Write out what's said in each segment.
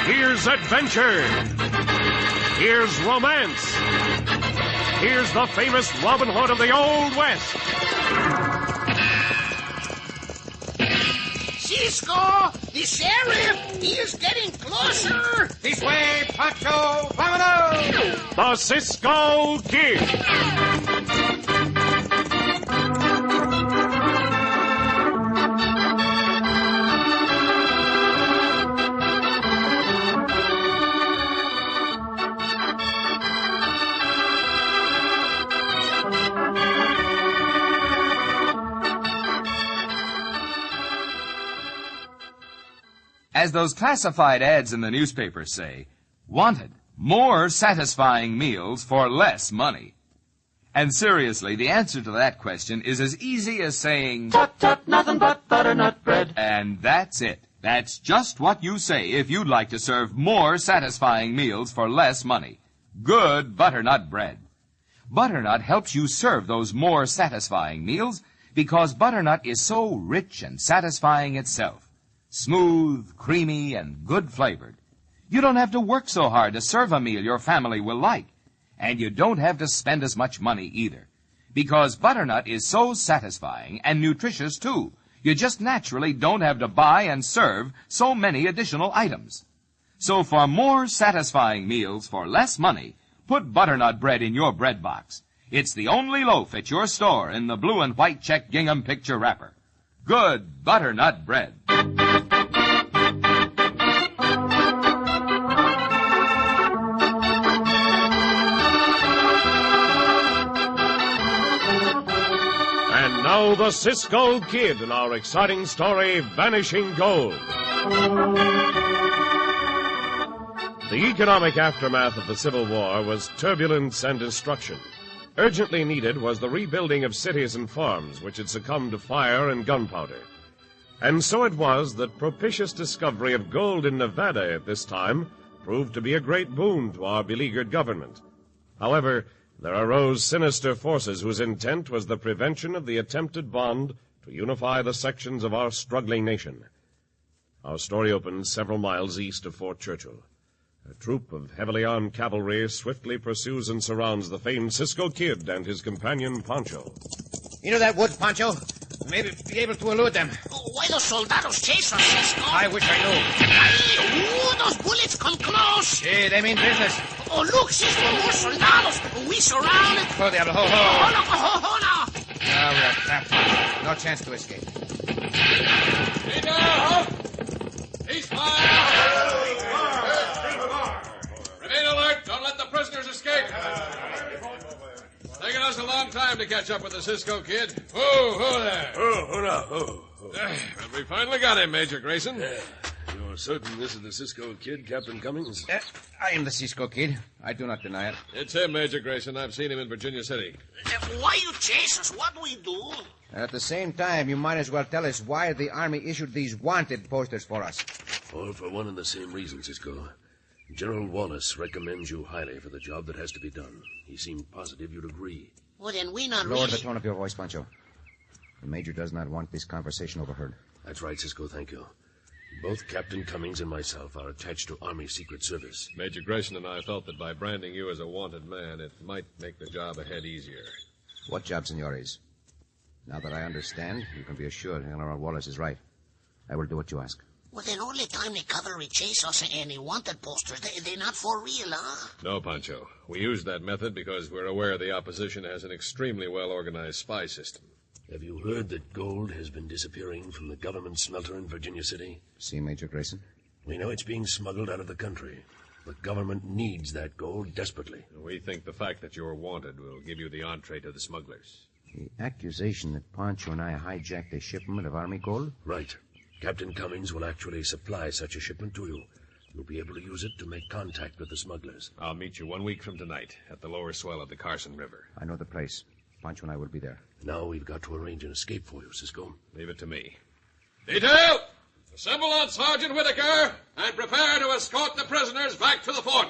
Here's adventure. Here's romance. Here's the famous Robin Hood of the Old West. Cisco, the sheriff, he is getting closer. This way, Pancho, vámonos! The Cisco Kid. As those classified ads in the newspapers say, wanted, more satisfying meals for less money. And seriously, the answer to that question is as easy as saying, Tut, tut, nothing but butternut bread. And that's it. That's just what you say if you'd like to serve more satisfying meals for less money. Good butternut bread. Butternut helps you serve those more satisfying meals because butternut is so rich and satisfying itself. Smooth, creamy, and good-flavored. You don't have to work so hard to serve a meal your family will like. And you don't have to spend as much money either. Because butternut is so satisfying and nutritious, too. You just naturally don't have to buy and serve so many additional items. So for more satisfying meals for less money, put butternut bread in your bread box. It's the only loaf at your store in the blue and white check gingham picture wrapper. Good butternut bread. And now the Cisco Kid in our exciting story, Vanishing Gold. The economic aftermath of the Civil War was turbulence and destruction. Urgently needed was the rebuilding of cities and farms which had succumbed to fire and gunpowder. And so it was that propitious discovery of gold in Nevada at this time proved to be a great boon to our beleaguered government. However, there arose sinister forces whose intent was the prevention of the attempted bond to unify the sections of our struggling nation. Our story opens several miles east of Fort Churchill. A troop of heavily armed cavalry swiftly pursues and surrounds the famed Cisco Kid and his companion, Pancho. Into that woods, Pancho. Maybe be able to elude them. Oh, why those soldados chase us, Cisco? I wish I knew. Ooh, those bullets come close. Hey, they mean business. Oh, look, Cisco, more soldados. We surrounded. Oh, Diablo, ho, ho. Oh, no. Now we're trapped, Pancho. No chance to escape. Ceasefire! Remain alert. Don't let the prisoners escape. Taking us a long time to catch up with the Cisco Kid. Who there? But we finally got him, Major Grayson. You're certain this is the Cisco Kid, Captain Cummings? I am the Cisco Kid. I do not deny it. It's him, Major Grayson. I've seen him in Virginia City. Why you chase us? What we do? At the same time, you might as well tell us why the Army issued these wanted posters for us. All for one and the same reason, Cisco. General Wallace recommends you highly for the job that has to be done. He seemed positive you'd agree. Well, then we not Lower really... the tone of your voice, Pancho. The Major does not want this conversation overheard. That's right, Cisco, thank you. Both Captain Cummings and myself are attached to Army Secret Service. Major Grayson and I felt that by branding you as a wanted man, it might make the job ahead easier. What job, senores? Now that I understand, you can be assured General Wallace is right. I will do what you ask. Well, then only time the cavalry chase us and the wanted posters, they're not for real, huh? No, Pancho. We used that method because we're aware the opposition has an extremely well-organized spy system. Have you heard that gold has been disappearing from the government smelter in Virginia City? See, Major Grayson? We know it's being smuggled out of the country. The government needs that gold desperately. We think the fact that you're wanted will give you the entree to the smugglers. The accusation that Pancho and I hijacked a shipment of Army gold? Right. Captain Cummings will actually supply such a shipment to you. You'll be able to use it to make contact with the smugglers. I'll meet you 1 week from tonight at the lower swell of the Carson River. I know the place. Pancho and I will be there. Now we've got to arrange an escape for you, Cisco. Leave it to me. Detail! Assemble on Sergeant Whitaker and prepare to escort the prisoners back to the fort.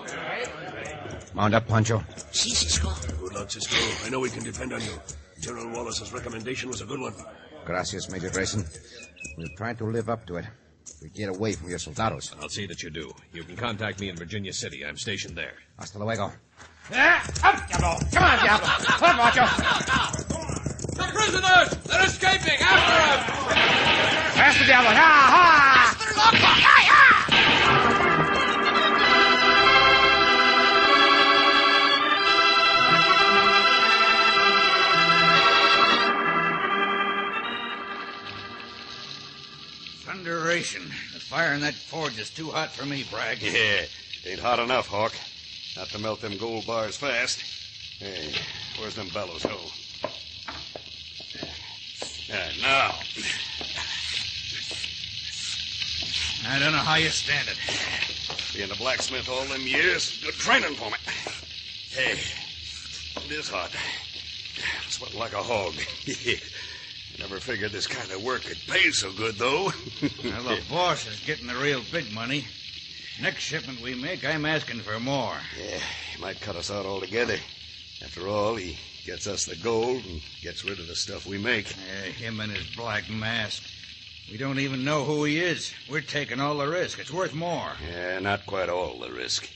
Mount up, Pancho. See, Cisco. Good luck, Cisco. I know we can depend on you. General Wallace's recommendation was a good one. Gracias, Major Grayson. We'll try to live up to it. We get away from your soldados. I'll see that you do. You can contact me in Virginia City. I'm stationed there. Hasta luego. Up, Diablo! Come on, Diablo! Come on, Pancho! The prisoners! They're escaping! After them! Faster, Diablo! Ha, ha! Master Loco! Hi, hi! Thunderation. The fire in that forge is too hot for me, Bragg. Yeah, ain't hot enough, Hawk. Not to melt them gold bars fast. Hey, where's them bellows go? Now. I don't know how you stand it. Being a blacksmith all them years, good training for me. Hey, it is hot. Sweating like a hog. Never figured this kind of work could pay so good, though. Well, the boss is getting the real big money. Next shipment we make, I'm asking for more. Yeah, he might cut us out altogether. After all, he gets us the gold and gets rid of the stuff we make. Him and his black mask. We don't even know who he is. We're taking all the risk. It's worth more. Yeah, not quite all the risk.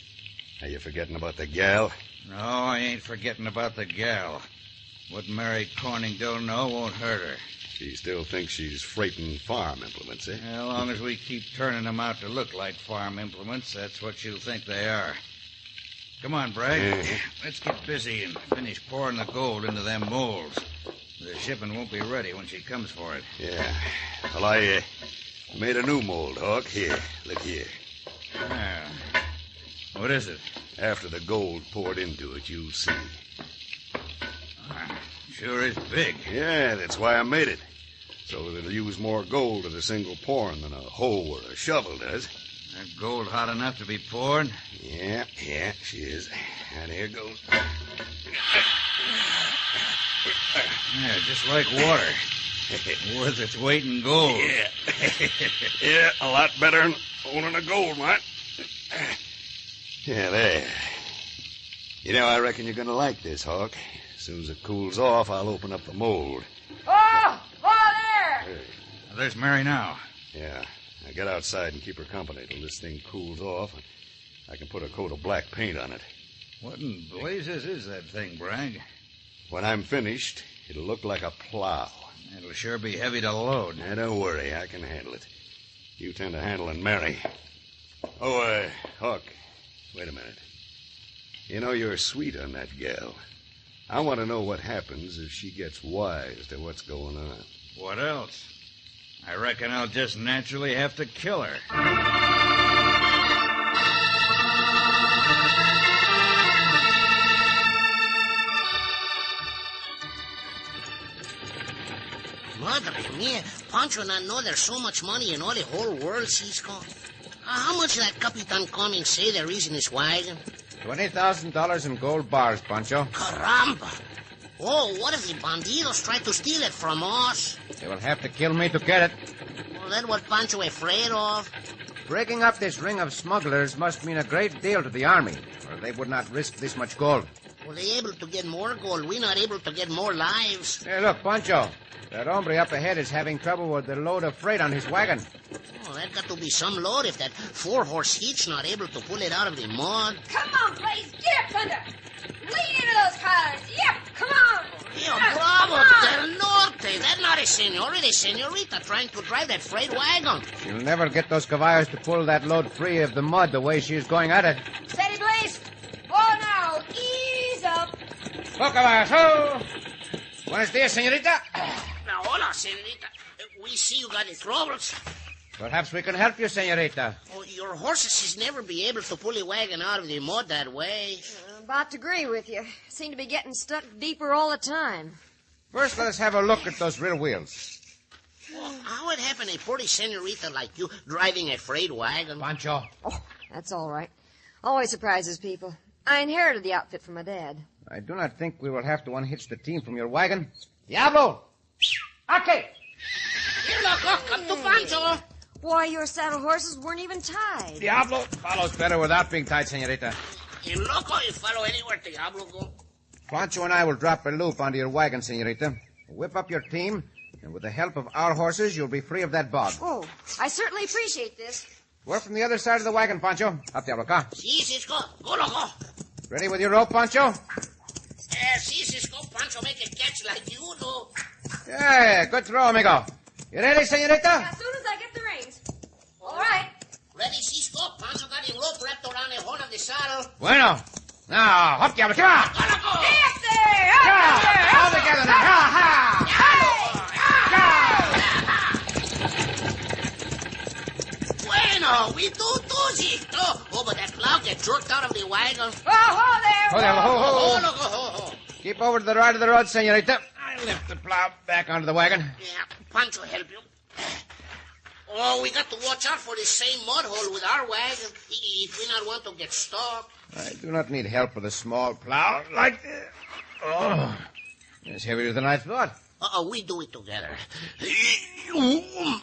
Are you forgetting about the gal? No, I ain't forgetting about the gal. What Mary Corning don't know won't hurt her. She still thinks she's freighting farm implements, eh? As long as we keep turning them out to look like farm implements, that's what she'll think they are. Come on, Bragg. Let's get busy and finish pouring the gold into them molds. The shipment won't be ready when she comes for it. Yeah. Well, I made a new mold, Hawk. Here, look here. Ah. What is it? After the gold poured into it, you'll see. Sure is big. Yeah, that's why I made it. So that it'll use more gold at a single pouring than a hoe or a shovel does. That gold hot enough to be poured? Yeah, she is. And here goes. Yeah, just like water. Worth its weight in gold. Yeah. Yeah, a lot better than owning a gold mine. Yeah, there. You know, I reckon you're going to like this, Hawk. As soon as it cools off, I'll open up the mold. Oh! There! There's Mary now. Yeah. Now get outside and keep her company till this thing cools off. I can put a coat of black paint on it. What in blazes is that thing, Bragg? When I'm finished, it'll look like a plow. It'll sure be heavy to load. Now, don't worry. I can handle it. You tend to handling Mary. Oh, Hawk, wait a minute. You know, you're sweet on that gal. I want to know what happens if she gets wise to what's going on. What else? I reckon I'll just naturally have to kill her. Madre mia, Pancho not know there's so much money in all the whole world, Cisco. How much that Capitan Cummings say there is in his wagon? $20,000 in gold bars, Pancho. Caramba! Oh, what if the bandidos try to steal it from us? They will have to kill me to get it. Well, that's what Pancho afraid of. Breaking up this ring of smugglers must mean a great deal to the army, or they would not risk this much gold. Well, they able to get more gold. We're not able to get more lives. Hey, look, Pancho. That hombre up ahead is having trouble with the load of freight on his wagon. Oh, that got to be some load if that 4-horse hitch not able to pull it out of the mud. Come on, Blaze. Get up, Thunder. Lean into those collars. Yep, come on. Yeah, bravo, del norte. That's not a senorita trying to drive that freight wagon. She'll never get those caballos to pull that load free of the mud the way she's going at it. Steady, Blaze. Oh, now, ease up. Go, caballos. Oh. Buenos dias, senorita. Now, hola, senorita. We see you got in troubles. Perhaps we can help you, senorita. Oh, your horses is never be able to pull a wagon out of the mud that way. About to agree with you. Seem to be getting stuck deeper all the time. First, let us have a look at those rear wheels. Well, how would happen a pretty senorita like you driving a freight wagon? Pancho. Oh, that's all right. Always surprises people. I inherited the outfit from my dad. I do not think we will have to unhitch the team from your wagon. Diablo! Okay. Here, look, come to Pancho. Why, your saddle horses weren't even tied. Diablo follows better without being tied, senorita. You loco, you follow anywhere Diablo go. Pancho and I will drop a loop onto your wagon, senorita. Whip up your team And with the help of our horses, you'll be free of that bog. Oh, I certainly appreciate this. We're from the other side of the wagon, Pancho. Up there, Roca. Si, Cisco. Go, loco. Ready with your rope, Pancho? Si, Cisco. Pancho make a catch like you do. Yeah, good throw, amigo. You ready, senorita? As soon as I get the reins. All right. Ready, Cisco? Pancho got his rope wrapped around the horn of the saddle. Bueno. Now, hop, diablo, come on. Go, loco. Up there! Up there! All together now. Ha, ha. Bueno, we do Cisco. Oh, but that plow get jerked out of the wagon. Ho there! Hold on, ho, ho. Oh, loco, ho. Keep over to the right of the road, senorita. I lift the plow back onto the wagon. Yeah, Pancho help you. Oh, we got to watch out for the same mud hole with our wagon if we not want to get stuck. I do not need help with a small plow like this. Oh, it's heavier than I thought. We do it together.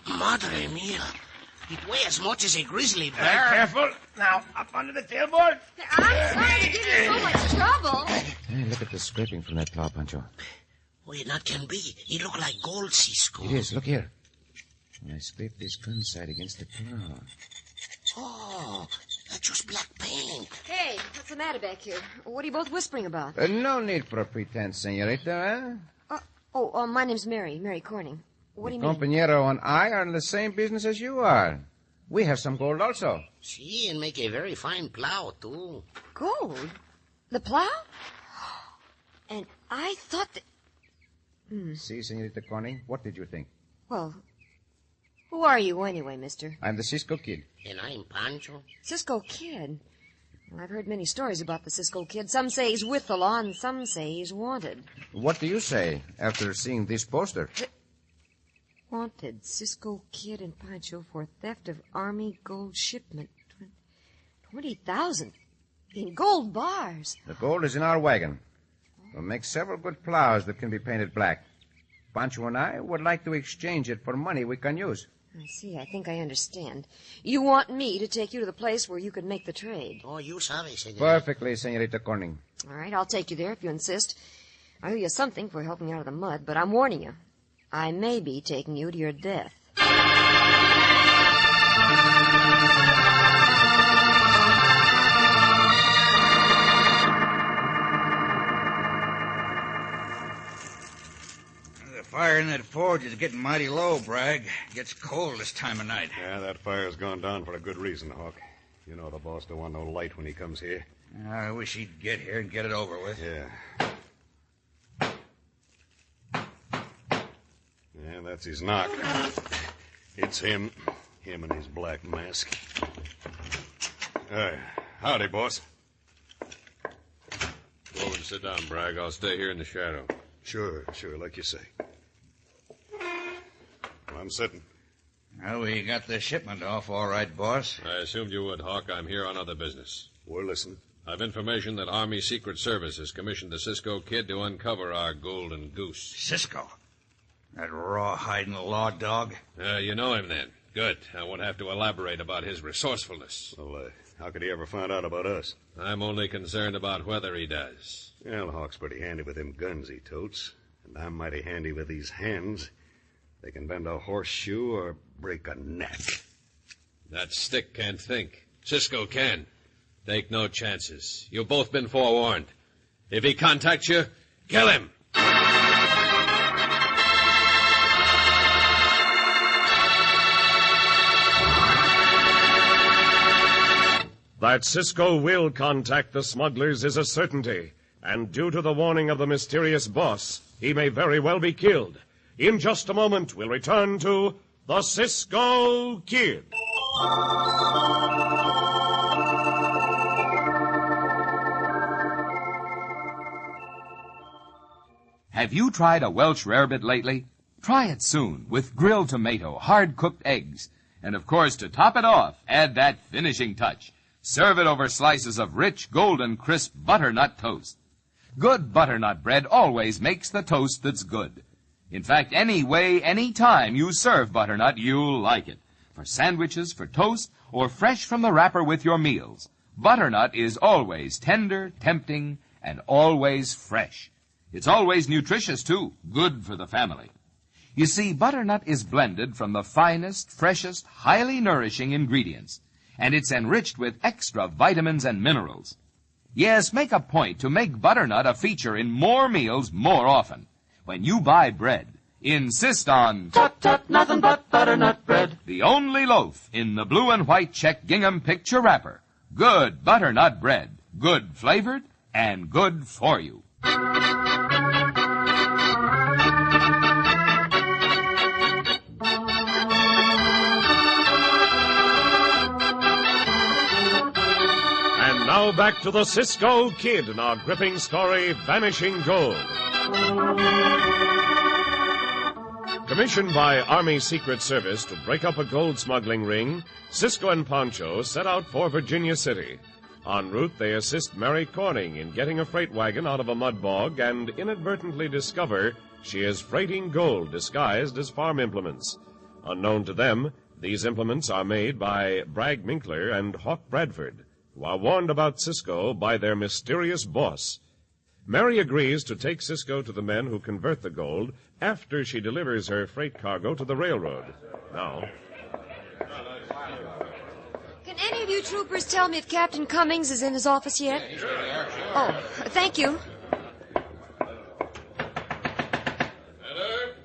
Madre mia. It weighs as much as a grizzly bear. Careful. Now, up under the tailboard. I'm sorry to give you so much trouble. Hey, look at the scraping from that plow, Pancho. Oh, it not can be. It look like gold, Cisco. It is. Look here. When I scrape this gun side against the plow. Oh, that's just black paint. Hey, what's the matter back here? What are you both whispering about? No need for a pretense, senorita, My name's Mary Corning. What do you mean? Compañero and I are in the same business as you are. We have some gold also. See, and make a very fine plow, too. Gold? The plow? And I thought that... See, senorita Corning, what did you think? Well, who are you anyway, mister? I'm the Cisco Kid. And I'm Pancho. Cisco Kid? Well, I've heard many stories about the Cisco Kid. Some say he's with the law, and some say he's wanted. What do you say after seeing this poster? Wanted, Cisco Kid and Pancho for theft of Army gold shipment. 20,000 in gold bars. The gold is in our wagon. We'll make several good plows that can be painted black. Pancho and I would like to exchange it for money we can use. I see. I think I understand. You want me to take you to the place where you could make the trade. Oh, you sabe, senorita. Perfectly, senorita Corning. All right, I'll take you there if you insist. I owe you something for helping out of the mud, but I'm warning you. I may be taking you to your death. The fire in that forge is getting mighty low, Bragg. Gets cold this time of night. Yeah, that fire's gone down for a good reason, Hawk. You know the boss don't want no light when he comes here. I wish he'd get here and get it over with. Yeah. Yeah, that's his knock. It's him. Him and his black mask. Howdy, boss. Go over and sit down, Bragg. I'll stay here in the shadow. Sure, like you say. I'm sitting. Well, we got the shipment off all right, boss. I assumed you would, Hawk. I'm here on other business. We're listening. I've information that Army Secret Service has commissioned the Cisco Kid to uncover our golden goose. Cisco? That raw-hiding law dog? You know him, then. Good. I won't have to elaborate about his resourcefulness. Well, how could he ever find out about us? I'm only concerned about whether he does. Well, Hawk's pretty handy with them guns he totes. And I'm mighty handy with these hands. They can bend a horseshoe or break a neck. That stick can't think. Cisco can. Take no chances. You've both been forewarned. If he contacts you, kill him. That Cisco will contact the smugglers is a certainty, and due to the warning of the mysterious boss, he may very well be killed. In just a moment, we'll return to the Cisco Kid. Have you tried a Welsh rarebit lately? Try it soon with grilled tomato, hard-cooked eggs. And, of course, to top it off, add that finishing touch. Serve it over slices of rich, golden, crisp butternut toast. Good butternut bread always makes the toast that's good. In fact, any way, any time you serve butternut, you'll like it. For sandwiches, for toast, or fresh from the wrapper with your meals. Butternut is always tender, tempting, and always fresh. It's always nutritious, too. Good for the family. You see, butternut is blended from the finest, freshest, highly nourishing ingredients, and it's enriched with extra vitamins and minerals. Yes, make a point to make butternut a feature in more meals more often. When you buy bread, insist on Tut, tut, nothing but butternut bread. the only loaf in the blue and white check gingham picture wrapper. Good butternut bread, good flavored and good for you. And now back to the Cisco Kid in our gripping story, Vanishing Gold. Commissioned by Army Secret Service to break up a gold smuggling ring, Cisco and Pancho set out for Virginia City. En route, they assist Mary Corning in getting a freight wagon out of a mud bog and inadvertently discover she is freighting gold disguised as farm implements. Unknown to them, these implements are made by Bragg Minkler and Hawk Bradford, who are warned about Cisco by their mysterious boss. Mary agrees to take Cisco to the men who convert the gold after she delivers her freight cargo to the railroad. Now, Can any of you troopers tell me if Captain Cummings is in his office yet? Oh, thank you. Heather?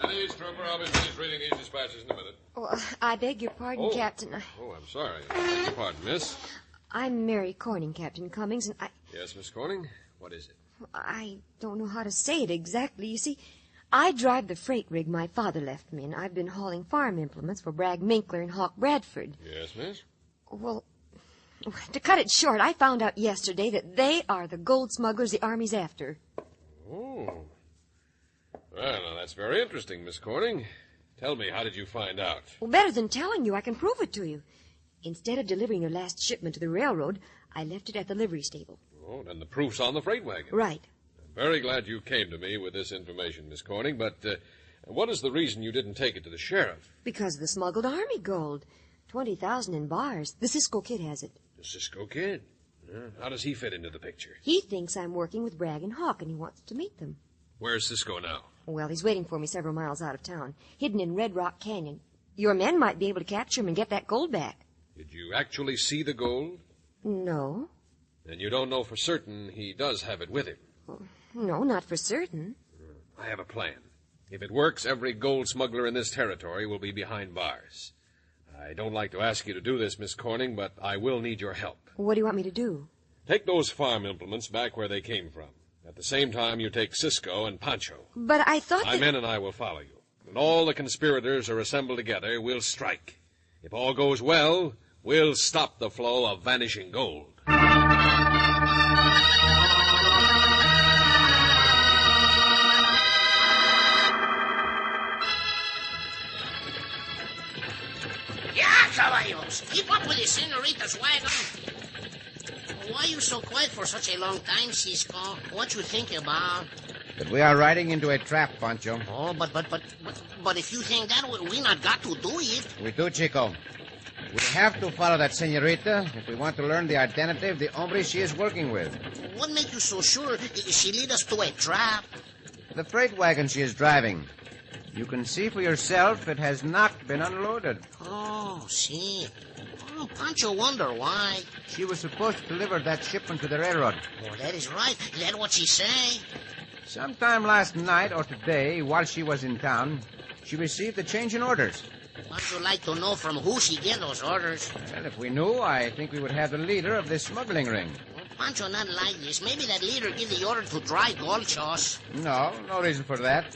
Eddie's trooper, I'll be finished reading these dispatches in a minute. Oh, I beg your pardon, Captain. Oh, I'm sorry. Beg your pardon, miss. I'm Mary Corning, Captain Cummings, and Yes, Miss Corning? What is it? I don't know how to say it exactly. You see, I drive the freight rig my father left me, and I've been hauling farm implements for Bragg Minkler and Hawk Bradford. Yes, miss? Well, to cut it short, I found out yesterday that they are the gold smugglers the Army's after. Oh. Well, now, that's very interesting, Miss Corning. Tell me, how did you find out? Well, better than telling you, I can prove it to you. Instead of delivering your last shipment to the railroad, I left it at the livery stable. Oh, then the proof's on the freight wagon. Right. I'm very glad you came to me with this information, Miss Corning, but what is the reason you didn't take it to the sheriff? Because of the smuggled Army gold. 20,000 in bars. The Cisco Kid has it. The Cisco Kid? How does he fit into the picture? He thinks I'm working with Bragg and Hawk, and he wants to meet them. Where's Cisco now? Well, he's waiting for me several miles out of town, hidden in Red Rock Canyon. Your men might be able to capture him and get that gold back. Did you actually see the gold? No. And you don't know for certain he does have it with him? No, not for certain. I have a plan. If it works, every gold smuggler in this territory will be behind bars. I don't like to ask you to do this, Miss Corning, but I will need your help. What do you want me to do? Take those farm implements back where they came from. At the same time, you take Cisco and Pancho. But I thought My men and I will follow you. When all the conspirators are assembled together, we'll strike. If all goes well, we'll stop the flow of vanishing gold. Yeah, caballos. Keep up with the senorita's wagon. Why are you so quiet for such a long time, Cisco? What you think about? That we are riding into a trap, Pancho. Oh, but if you think that, we not got to do it. We do, Chico. We have to follow that senorita if we want to learn the identity of the hombre she is working with. What makes you so sure she lead us to a trap? The freight wagon she is driving. You can see for yourself it has not been unloaded. Oh, see. Oh, Pancho wonder why. She was supposed to deliver that shipment to the railroad. Oh, that is right. That what she say? Sometime last night or today, while she was in town, she received a change in orders. I'd like to know from who she get those orders. Well, if we knew, I think we would have the leader of this smuggling ring. Well, Pancho not like this. Maybe that leader give the order to dry Golchos. No reason for that.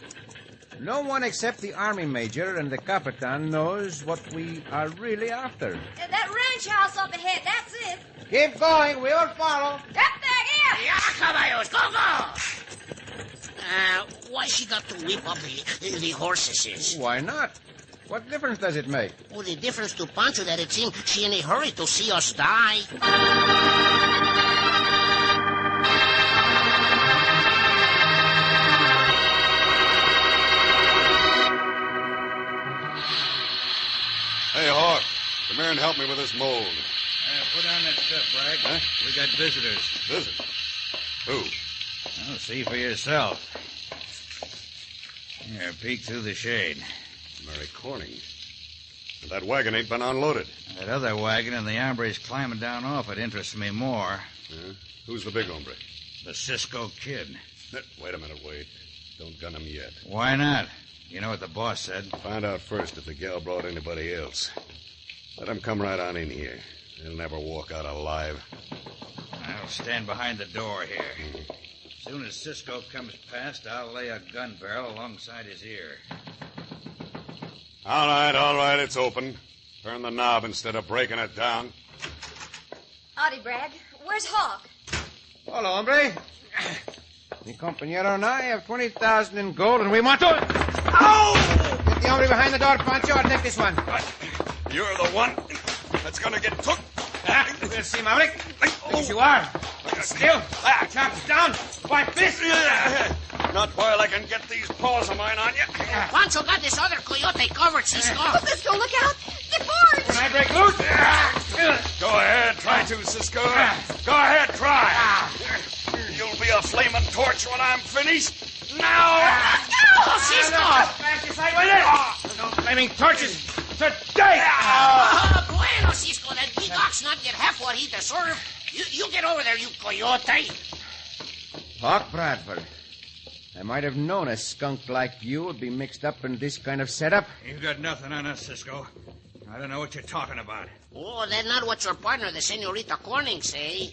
No one except the army major and the capitan knows what we are really after. That ranch house up ahead, that's it. Keep going, we will follow. Get back here! Yeah, caballos, go! Why she got to whip up the horses? Why not? What difference does it make? Well, the difference to Pancho that it seems she in a hurry to see us die. Hey, Hawk, come here and help me with this mold. Put on that stuff, Bragg. Huh? We got visitors. Visit? Who? Well, see for yourself. Here, peek through the shade. Mary Corning. That wagon ain't been unloaded. That other wagon and the hombres climbing down off it interests me more. Yeah? Who's the big hombre? The Cisco Kid. Wait a minute, wait. Don't gun him yet. Why not? You know what the boss said. Find out first if the gal brought anybody else. Let him come right on in here. He'll never walk out alive. I'll stand behind the door here. As soon as Cisco comes past, I'll lay a gun barrel alongside his ear. All right, it's open. Turn the knob instead of breaking it down. Howdy, Bragg. Where's Hawk? Hola, hombre. Mi compañero and I have 20,000 in gold, and we want to... Ow! Get the hombre behind the door, Pancho. I'll take this one. You're the one that's gonna get took. We'll see, Maverick. Yes, you are. Still. Chops down. Wipe this. Not while I can get these paws of mine on you. Pancho got this other coyote covered, Cisco. Cisco, look out! The boards! When I break loose... Go ahead, try to, Cisco. Go ahead, try. You'll be a flaming torch when I'm finished. Now! Oh, Cisco! No flaming torches today! Bueno, Cisco, that big ox not get half what he deserve. You get over there, you coyote. Hawk Bradford. I might have known a skunk like you would be mixed up in this kind of setup. You've got nothing on us, Cisco. I don't know what you're talking about. Oh, that's not what your partner, the Senorita Corning, say.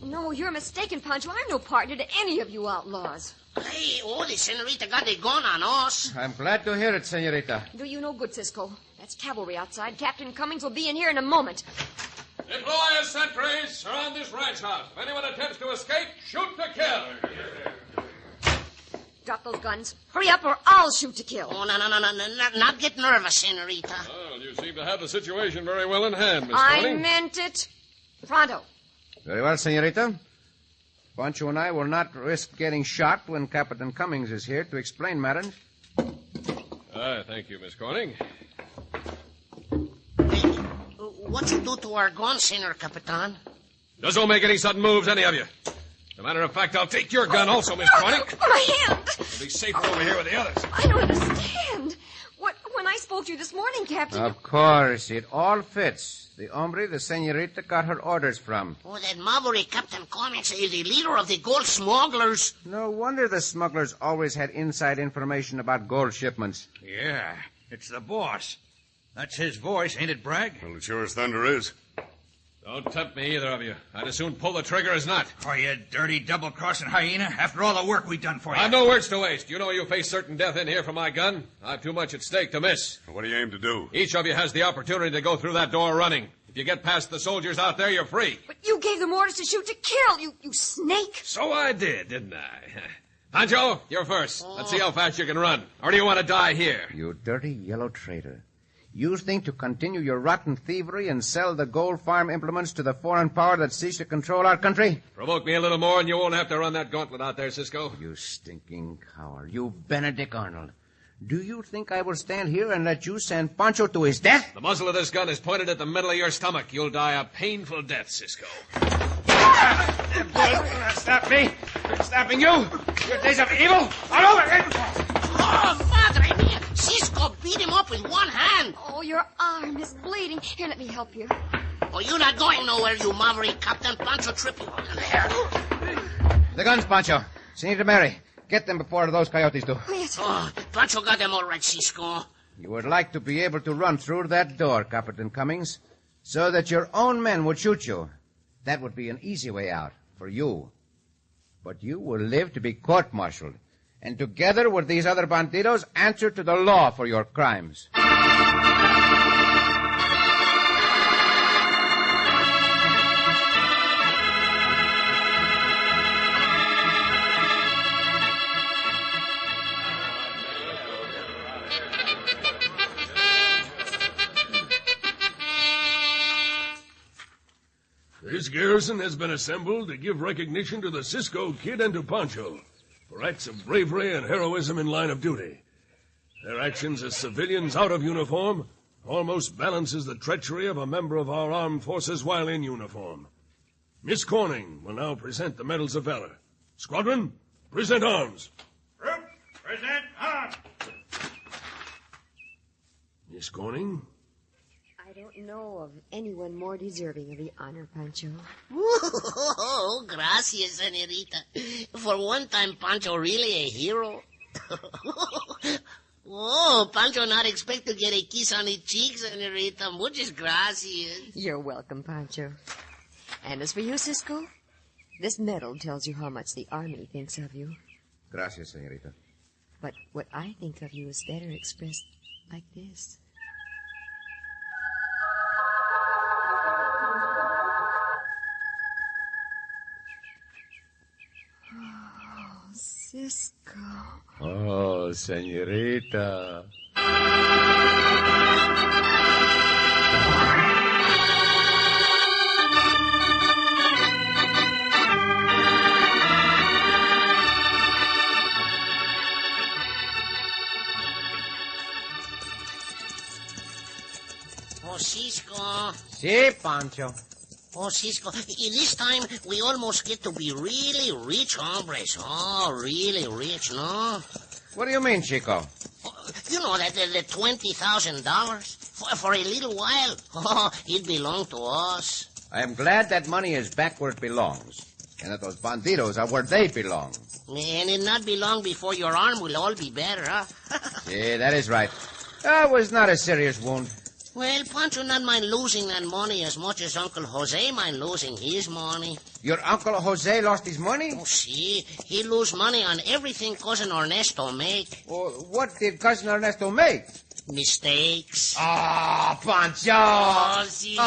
No, you're mistaken, Pancho. I'm no partner to any of you outlaws. Hey, the Senorita got a gun on us. I'm glad to hear it, Senorita. Do you no good, Cisco. That's cavalry outside. Captain Cummings will be in here in a moment. Deploy as sentries. Surround this ranch house. If anyone attempts to escape, shoot to kill. Drop those guns. Hurry up or I'll shoot to kill. Oh, no, not get nervous, Senorita. Well, you seem to have the situation very well in hand, Miss I Corning. meant it. Pronto. Very well, Senorita. Pancho and I will not risk getting shot when Captain Cummings is here to explain matters. Thank you, Miss Corning. Hey, what you do to our guns, Senor Capitan? Just don't make any sudden moves, any of you. As a matter of fact, I'll take your gun also, Miss Corning. My hand. You'll be safer over here with the others. I don't understand. When I spoke to you this morning, Captain... Of course, it all fits. The hombre the Senorita got her orders from. Oh, that maverick Captain Cummings is the leader of the gold smugglers. No wonder the smugglers always had inside information about gold shipments. Yeah, it's the boss. That's his voice, ain't it, Bragg? Well, it sure as thunder is. Don't tempt me, either of you. I'd as soon pull the trigger as not. Oh, you dirty double-crossing hyena. After all the work we've done for you. I've no words to waste. You know you face certain death in here for my gun. I've too much at stake to miss. What do you aim to do? Each of you has the opportunity to go through that door running. If you get past the soldiers out there, you're free. But you gave them orders to shoot to kill, you snake. So I did, didn't I? Pancho, you're first. Let's see how fast you can run. Or do you want to die here? You dirty yellow traitor. You think to continue your rotten thievery and sell the gold farm implements to the foreign power that seeks to control our country? Provoke me a little more and you won't have to run that gauntlet out there, Cisco. You stinking coward. You Benedict Arnold. Do you think I will stand here and let you send Pancho to his death? The muzzle of this gun is pointed at the middle of your stomach. You'll die a painful death, Cisco. Stop me. Stopping you. Your days of evil are over. Oh, madre mia. Cisco beat him up with one hand. Oh, your arm is bleeding. Here, let me help you. Oh, you're not going nowhere, you maverick. Captain Pancho tripped you on there. The guns, Pancho. Senorita Mary. Get them before those coyotes do. Yes. Oh, Pancho got them all right, Cisco. You would like to be able to run through that door, Captain Cummings, so that your own men would shoot you. That would be an easy way out for you. But you will live to be court-martialed, and together with these other bandidos, answer to the law for your crimes. This garrison has been assembled to give recognition to the Cisco Kid and to Pancho for acts of bravery and heroism in line of duty. Their actions as civilians out of uniform almost balances the treachery of a member of our armed forces while in uniform. Miss Corning will now present the medals of valor. Squadron, present arms. Miss Corning? I don't know of anyone more deserving of the honor, Pancho. Oh, gracias, senorita. For one time, Pancho really a hero. Oh, Pancho not expect to get a kiss on the cheek, senorita. Muchas gracias. You're welcome, Pancho. And as for you, Cisco, this medal tells you how much the Army thinks of you. Gracias, señorita. But what I think of you is better expressed like this. Oh, Cisco. Oh, señorita. Oh, Cisco. Si, Pancho. Oh, Cisco, this time we almost get to be really rich hombres. Oh, really rich, no? What do you mean, Chico? Oh, you know that the $20,000 for a little while. Oh, it belonged to us. I am glad that money is back where it belongs, and that those bandidos are where they belong. And it not belong before your arm will all be better, huh? Yeah, that is right. That was not a serious wound. Well, Pancho not mind losing that money as much as Uncle Jose mind losing his money. Your Uncle Jose lost his money? Oh, see, he lose money on everything Cousin Ernesto make. Well, what did Cousin Ernesto make? Mistakes. Ah, Pancho! Oh, Cisco.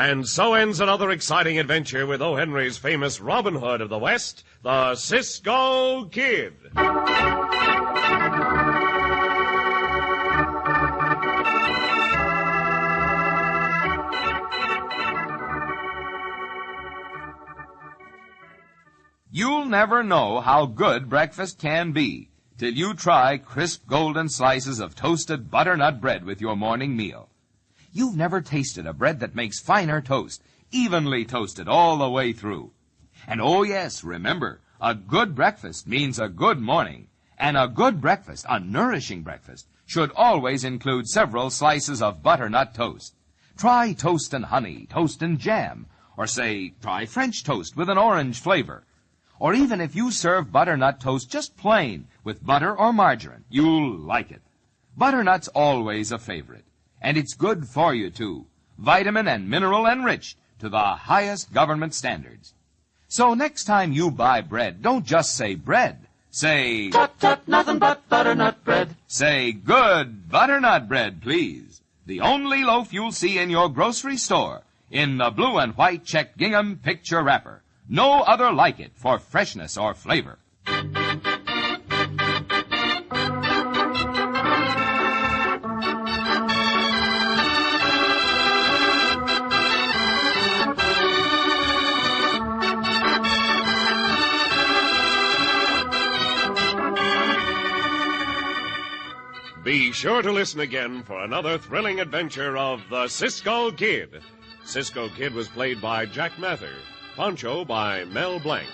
And so ends another exciting adventure with O. Henry's famous Robin Hood of the West, the Cisco Kid. You'll never know how good breakfast can be till you try crisp golden slices of toasted butternut bread with your morning meal. You've never tasted a bread that makes finer toast, evenly toasted all the way through. And oh yes, remember, a good breakfast means a good morning. And a good breakfast, a nourishing breakfast, should always include several slices of butternut toast. Try toast and honey, toast and jam, or say, try French toast with an orange flavor. Or even if you serve butternut toast just plain, with butter or margarine, you'll like it. Butternut's always a favorite. And it's good for you, too. Vitamin and mineral enriched to the highest government standards. So next time you buy bread, don't just say bread. Say, Tut, tut, nothing but butternut bread. Say good butternut bread, please. The only loaf you'll see in your grocery store in the blue and white checked gingham picture wrapper. No other like it for freshness or flavor. Be sure to listen again for another thrilling adventure of the Cisco Kid. Cisco Kid was played by Jack Mather, Pancho by Mel Blanc.